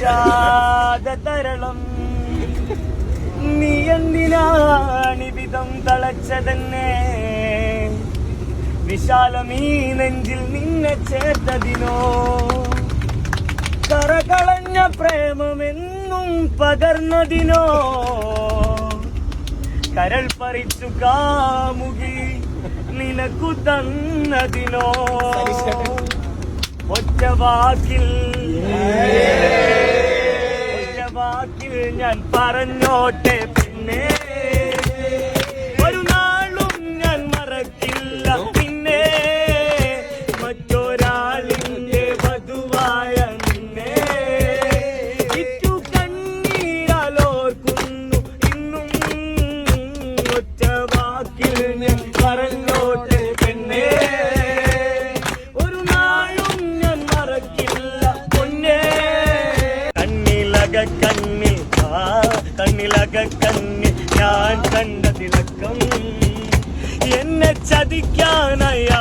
വിഷാദ തരളം നീ എന്തിനാണിവിധം തളച്ചതെന്നെ വിശാലമീ നെഞ്ചിൽ നിന്നെ ചേർത്തതിനോ കറകളഞ്ഞ പ്രേമമെന്നും പകർന്നതിനോ കരൾ പറിച്ചു കാമുകി നിനക്കു തന്നതിനോ ഒറ്റ വാക്കിൽ ഞാൻ പറഞ്ഞോട്ടെ പിന്നെ ഒരു നാളും ഞാൻ മറക്കില്ല പിന്നെ മറ്റൊരാളിന്റെ വധുവായ നിന്നെ ഇറ്റു കണ്ണീരാലോർക്കുന്നു ഇന്നും ഒറ്റ വാക്കിൽ ഞാൻ പറഞ്ഞോട്ടെ പിന്നെ ഒരു നാളും ഞാൻ മറക്കില്ല പൊന്നേ കണ്ണിൽ ഞാൻ കണ്ട തിളക്കം എന്നെ ചതിക്കാനയാ